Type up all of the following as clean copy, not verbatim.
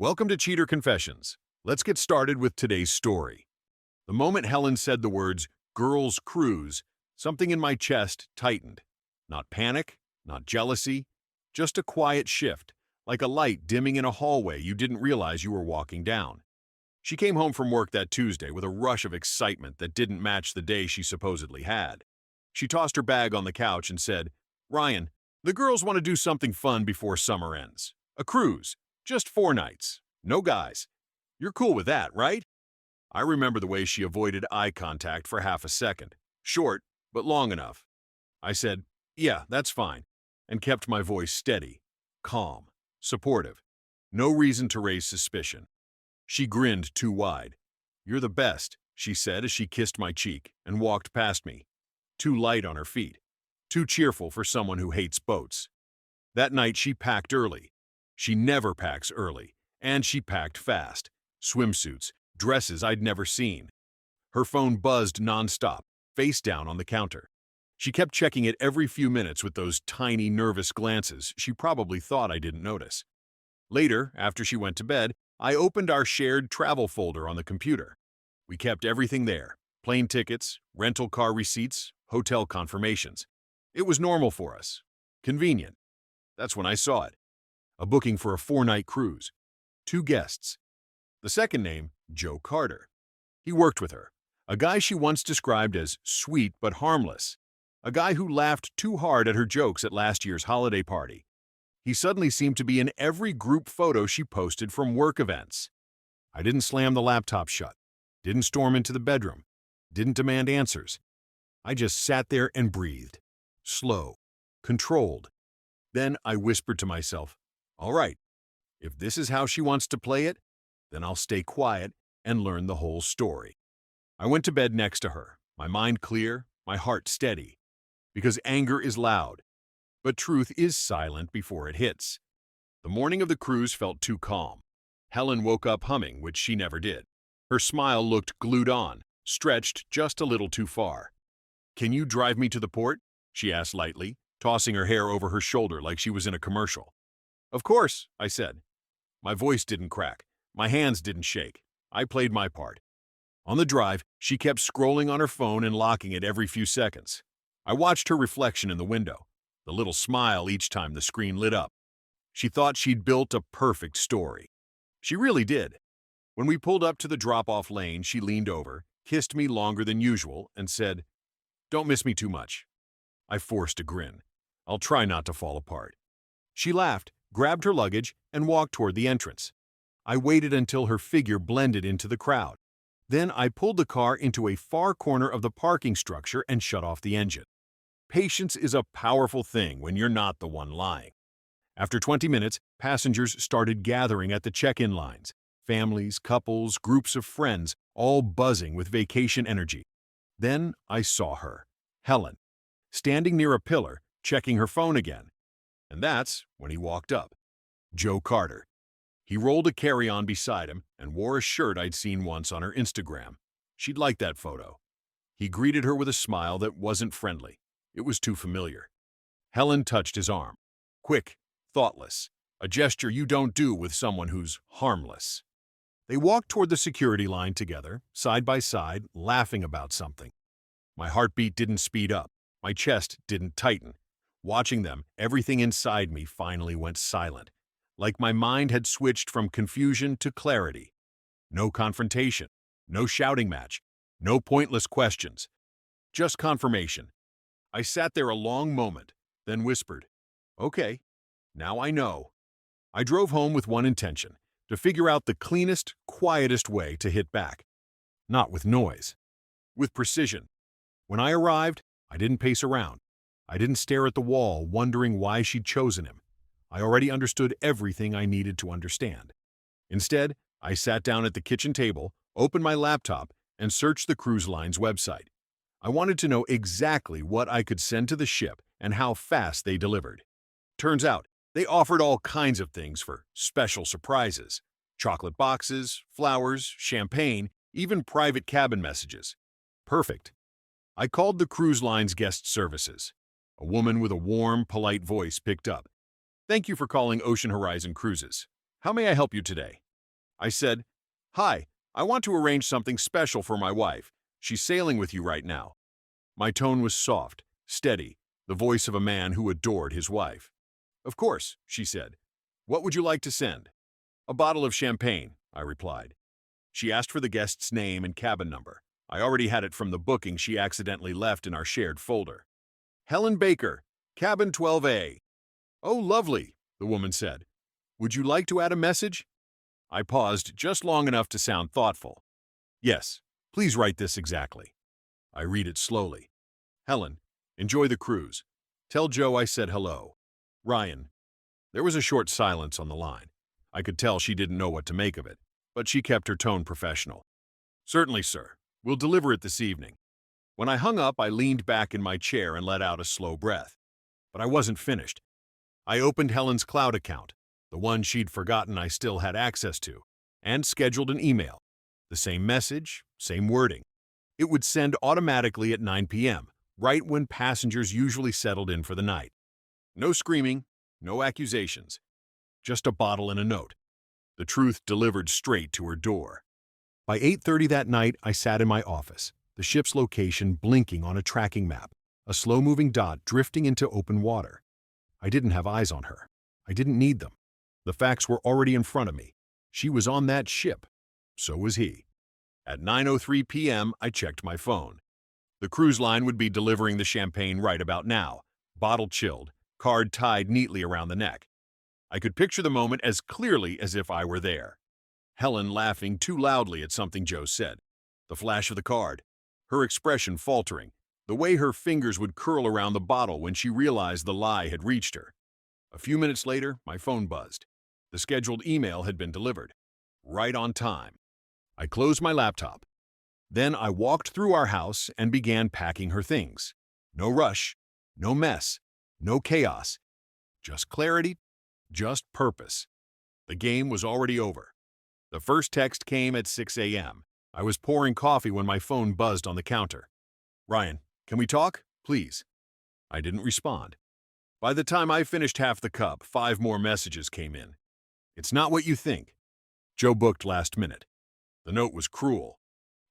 Welcome to Cheater Confessions. Let's get started with today's story. The moment Helen said the words, "girls' cruise," something in my chest tightened. Not panic, not jealousy, just a quiet shift, like a light dimming in a hallway you didn't realize you were walking down. She came home from work that Tuesday with a rush of excitement that didn't match the day she supposedly had. She tossed her bag on the couch and said, "Ryan, the girls want to do something fun before summer ends. A cruise. Just 4 nights. No guys. You're cool with that, right?" I remember the way she avoided eye contact for half a second. Short, but long enough. I said, "Yeah, that's fine," and kept my voice steady, calm, supportive. No reason to raise suspicion. She grinned too wide. "You're the best," she said as she kissed my cheek and walked past me. Too light on her feet. Too cheerful for someone who hates boats. That night she packed early. She never packs early, and she packed fast. Swimsuits, dresses I'd never seen. Her phone buzzed nonstop, face down on the counter. She kept checking it every few minutes with those tiny, nervous glances she probably thought I didn't notice. Later, after she went to bed, I opened our shared travel folder on the computer. We kept everything there: plane tickets, rental car receipts, hotel confirmations. It was normal for us. Convenient. That's when I saw it. A booking for a 4-night cruise. 2 guests. The second name, Joe Carter. He worked with her. A guy she once described as sweet but harmless. A guy who laughed too hard at her jokes at last year's holiday party. He suddenly seemed to be in every group photo she posted from work events. I didn't slam the laptop shut. Didn't storm into the bedroom. Didn't demand answers. I just sat there and breathed. Slow. Controlled. Then I whispered to myself, "All right, if this is how she wants to play it, then I'll stay quiet and learn the whole story." I went to bed next to her, my mind clear, my heart steady. Because anger is loud, but truth is silent before it hits. The morning of the cruise felt too calm. Helen woke up humming, which she never did. Her smile looked glued on, stretched just a little too far. "Can you drive me to the port?" she asked lightly, tossing her hair over her shoulder like she was in a commercial. "Of course," I said. My voice didn't crack. My hands didn't shake. I played my part. On the drive, she kept scrolling on her phone and locking it every few seconds. I watched her reflection in the window, the little smile each time the screen lit up. She thought she'd built a perfect story. She really did. When we pulled up to the drop-off lane, she leaned over, kissed me longer than usual, and said, "Don't miss me too much." I forced a grin. "I'll try not to fall apart." She laughed, grabbed her luggage, and walked toward the entrance. I waited until her figure blended into the crowd. Then I pulled the car into a far corner of the parking structure and shut off the engine. Patience is a powerful thing when you're not the one lying. After 20 minutes, passengers started gathering at the check-in lines. Families, couples, groups of friends, all buzzing with vacation energy. Then I saw her, Helen, standing near a pillar, checking her phone again. And that's when he walked up. Joe Carter. He rolled a carry-on beside him and wore a shirt I'd seen once on her Instagram. She'd liked that photo. He greeted her with a smile that wasn't friendly. It was too familiar. Helen touched his arm. Quick, thoughtless. A gesture you don't do with someone who's harmless. They walked toward the security line together, side by side, laughing about something. My heartbeat didn't speed up. My chest didn't tighten. Watching them, everything inside me finally went silent, like my mind had switched from confusion to clarity. No confrontation, no shouting match, no pointless questions. Just confirmation. I sat there a long moment, then whispered, "Okay, now I know." I drove home with one intention: to figure out the cleanest, quietest way to hit back. Not with noise, with precision. When I arrived, I didn't pace around. I didn't stare at the wall, wondering why she'd chosen him. I already understood everything I needed to understand. Instead, I sat down at the kitchen table, opened my laptop, and searched the cruise line's website. I wanted to know exactly what I could send to the ship and how fast they delivered. Turns out, they offered all kinds of things for special surprises. Chocolate boxes, flowers, champagne, even private cabin messages. Perfect. I called the cruise line's guest services. A woman with a warm, polite voice picked up. "Thank you for calling Ocean Horizon Cruises. How may I help you today?" I said, "Hi, I want to arrange something special for my wife. She's sailing with you right now." My tone was soft, steady, the voice of a man who adored his wife. "Of course," she said. "What would you like to send?" "A bottle of champagne," I replied. She asked for the guest's name and cabin number. I already had it from the booking she accidentally left in our shared folder. "Helen Baker, cabin 12A." "Oh, lovely," the woman said. "Would you like to add a message?" I paused just long enough to sound thoughtful. "Yes, please write this exactly." I read it slowly. "Helen, enjoy the cruise. Tell Joe I said hello. Ryan." There was a short silence on the line. I could tell she didn't know what to make of it, but she kept her tone professional. "Certainly, sir. We'll deliver it this evening." When I hung up, I leaned back in my chair and let out a slow breath. But I wasn't finished. I opened Helen's cloud account, the one she'd forgotten I still had access to, and scheduled an email. The same message, same wording. It would send automatically at 9 p.m., right when passengers usually settled in for the night. No screaming, no accusations. Just a bottle and a note. The truth delivered straight to her door. By 8:30 that night, I sat in my office, the ship's location blinking on a tracking map, a slow-moving dot drifting into open water. I didn't have eyes on her. I didn't need them. The facts were already in front of me. She was on that ship. So was he. At 9:03 p.m., I checked my phone. The cruise line would be delivering the champagne right about now, bottle chilled, card tied neatly around the neck. I could picture the moment as clearly as if I were there. Helen laughing too loudly at something Joe said. The flash of the card. Her expression faltering. The way her fingers would curl around the bottle when she realized the lie had reached her. A few minutes later, my phone buzzed. The scheduled email had been delivered. Right on time. I closed my laptop. Then I walked through our house and began packing her things. No rush, no mess, no chaos. Just clarity, just purpose. The game was already over. The first text came at 6 a.m. I was pouring coffee when my phone buzzed on the counter. "Ryan, can we talk? Please." I didn't respond. By the time I finished half the cup, 5 more messages came in. "It's not what you think. Joe booked last minute." The note was cruel.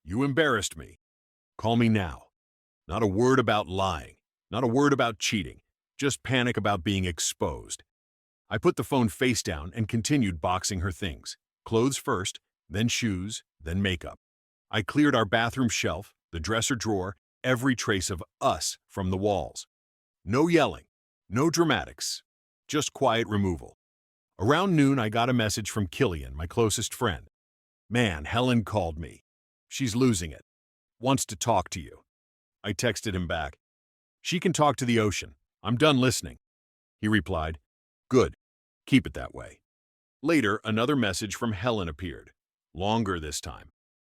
"You embarrassed me. Call me now." Not a word about lying. Not a word about cheating. Just panic about being exposed. I put the phone face down and continued boxing her things. Clothes first, then shoes, then makeup. I cleared our bathroom shelf, the dresser drawer, every trace of us from the walls. No yelling, no dramatics, just quiet removal. Around noon, I got a message from Killian, my closest friend. "Man, Helen called me. She's losing it. Wants to talk to you." I texted him back. "She can talk to the ocean. I'm done listening." He replied, "Good. Keep it that way." Later, another message from Helen appeared. Longer this time.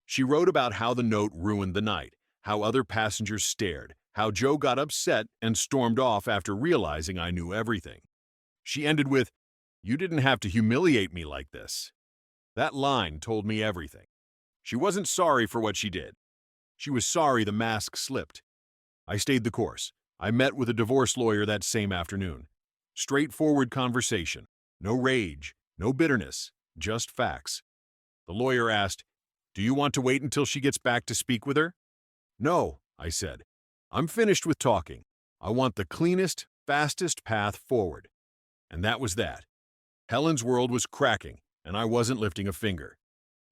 She wrote about how the note ruined the night, how other passengers stared, how Joe got upset and stormed off after realizing I knew everything. She ended with, "You didn't have to humiliate me like this." That line told me everything. She wasn't sorry for what she did. She was sorry the mask slipped. I stayed the course. I met with a divorce lawyer that same afternoon. Straightforward conversation. No rage, no bitterness, just facts. The lawyer asked, "Do you want to wait until she gets back to speak with her?" "No," I said. "I'm finished with talking. I want the cleanest, fastest path forward." And that was that. Helen's world was cracking, and I wasn't lifting a finger.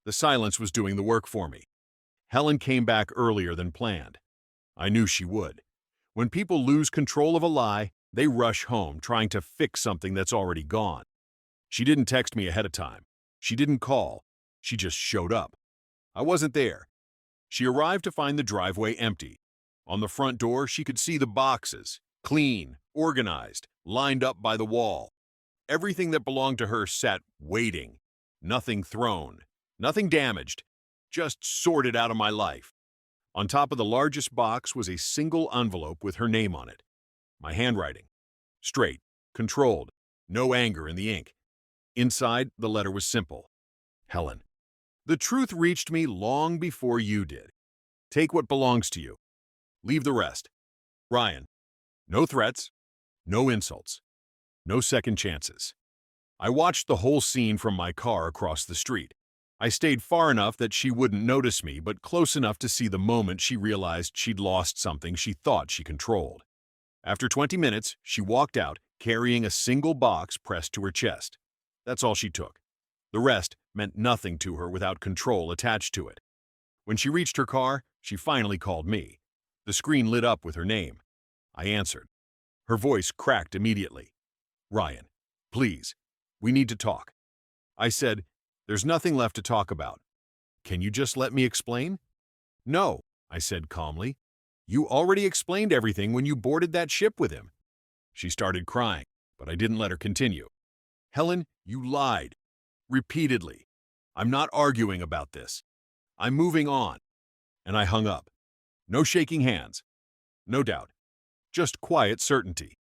The silence was doing the work for me. Helen came back earlier than planned. I knew she would. When people lose control of a lie, they rush home trying to fix something that's already gone. She didn't text me ahead of time. She didn't call. She just showed up. I wasn't there. She arrived to find the driveway empty. On the front door, she could see the boxes, clean, organized, lined up by the wall. Everything that belonged to her sat waiting. Nothing thrown, nothing damaged, just sorted out of my life. On top of the largest box was a single envelope with her name on it. My handwriting. Straight, controlled, no anger in the ink. Inside, the letter was simple. "Helen, the truth reached me long before you did. Take what belongs to you. Leave the rest. Ryan." No threats, no insults, no second chances. I watched the whole scene from my car across the street. I stayed far enough that she wouldn't notice me, but close enough to see the moment she realized she'd lost something she thought she controlled. After 20 minutes, she walked out, carrying a single box pressed to her chest. That's all she took. The rest meant nothing to her without control attached to it. When she reached her car, she finally called me. The screen lit up with her name. I answered. Her voice cracked immediately. Ryan, please, we need to talk. I said, there's nothing left to talk about. Can you just let me explain? No, I said calmly. You already explained everything when you boarded that ship with him. She started crying, but I didn't let her continue. Helen, you lied. Repeatedly. I'm not arguing about this. I'm moving on. And I hung up. No shaking hands. No doubt. Just quiet certainty.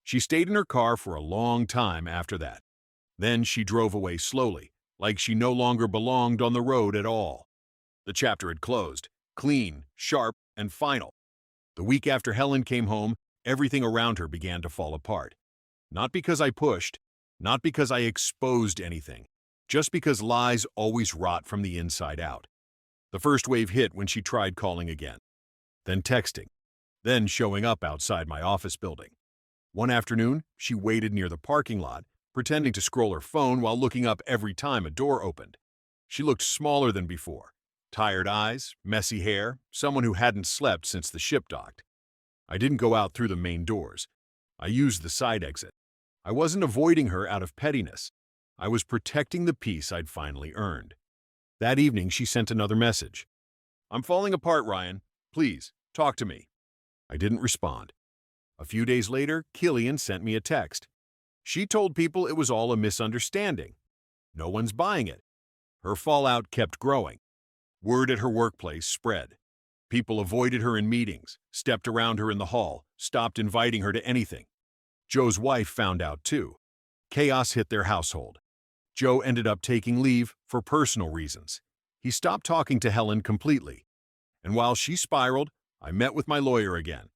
She stayed in her car for a long time after that. Then she drove away slowly, like she no longer belonged on the road at all. The chapter had closed, clean, sharp, and final. The week after Helen came home, everything around her began to fall apart. Not because I pushed, not because I exposed anything, just because lies always rot from the inside out. The first wave hit when she tried calling again, then texting, then showing up outside my office building. One afternoon, she waited near the parking lot, pretending to scroll her phone while looking up every time a door opened. She looked smaller than before. Tired eyes, messy hair, someone who hadn't slept since the ship docked. I didn't go out through the main doors. I used the side exit. I wasn't avoiding her out of pettiness. I was protecting the peace I'd finally earned. That evening, she sent another message. I'm falling apart, Ryan. Please, talk to me. I didn't respond. A few days later, Killian sent me a text. She told people it was all a misunderstanding. No one's buying it. Her fallout kept growing. Word at her workplace spread. People avoided her in meetings, stepped around her in the hall, stopped inviting her to anything. Joe's wife found out too. Chaos hit their household. Joe ended up taking leave for personal reasons. He stopped talking to Helen completely. And while she spiraled, I met with my lawyer again.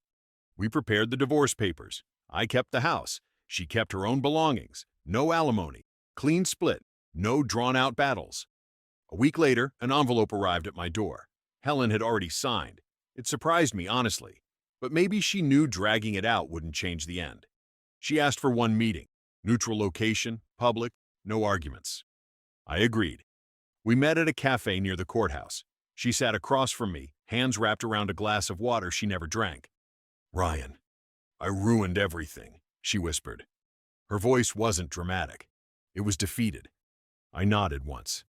We prepared the divorce papers. I kept the house. She kept her own belongings. No alimony. Clean split. No drawn-out battles. A week later, an envelope arrived at my door. Helen had already signed. It surprised me, honestly. But maybe she knew dragging it out wouldn't change the end. She asked for one meeting. Neutral location, public, no arguments. I agreed. We met at a cafe near the courthouse. She sat across from me, hands wrapped around a glass of water she never drank. Ryan, I ruined everything, she whispered. Her voice wasn't dramatic. It was defeated. I nodded once.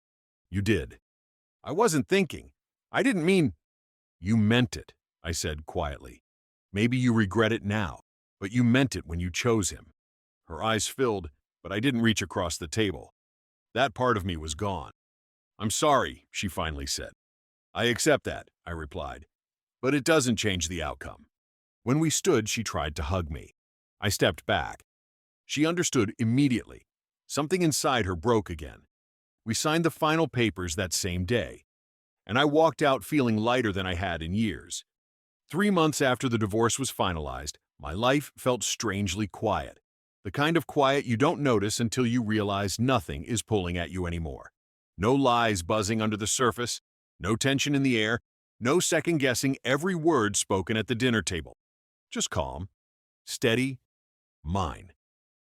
You did. I wasn't thinking. I didn't mean. You meant it, I said quietly. Maybe you regret it now, but you meant it when you chose him. Her eyes filled, but I didn't reach across the table. That part of me was gone. I'm sorry, she finally said. I accept that, I replied. But it doesn't change the outcome. When we stood, she tried to hug me. I stepped back. She understood immediately. Something inside her broke again. We signed the final papers that same day, and I walked out feeling lighter than I had in years. 3 months after the divorce was finalized, my life felt strangely quiet. The kind of quiet you don't notice until you realize nothing is pulling at you anymore. No lies buzzing under the surface, no tension in the air, no second-guessing every word spoken at the dinner table. Just calm, steady, mine.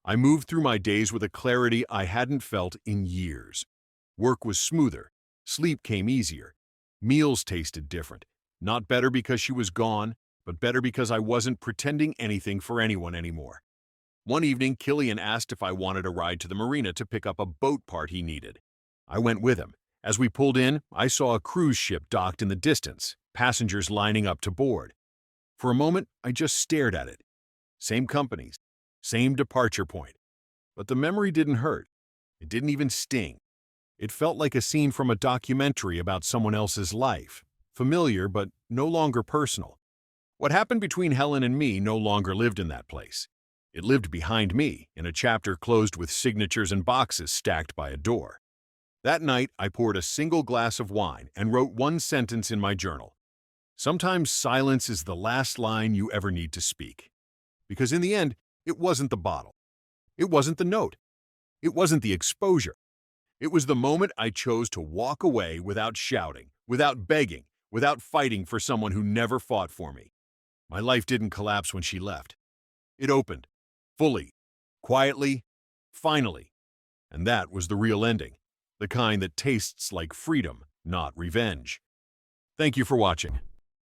I moved through my days with a clarity I hadn't felt in years. Work was smoother, sleep came easier, meals tasted different. Not better because she was gone, but better because I wasn't pretending anything for anyone anymore. One evening, Killian asked if I wanted a ride to the marina to pick up a boat part he needed. I went with him. As we pulled in, I saw a cruise ship docked in the distance, passengers lining up to board. For a moment, I just stared at it. Same companies, same departure point. But the memory didn't hurt. It didn't even sting. It felt like a scene from a documentary about someone else's life. Familiar, but no longer personal. What happened between Helen and me no longer lived in that place. It lived behind me, in a chapter closed with signatures and boxes stacked by a door. That night, I poured a single glass of wine and wrote one sentence in my journal. Sometimes silence is the last line you ever need to speak. Because in the end, it wasn't the bottle. It wasn't the note. It wasn't the exposure. It was the moment I chose to walk away without shouting, without begging, without fighting for someone who never fought for me. My life didn't collapse when she left. It opened, fully, quietly, finally. And that was the real ending, the kind that tastes like freedom, not revenge. Thank you for watching.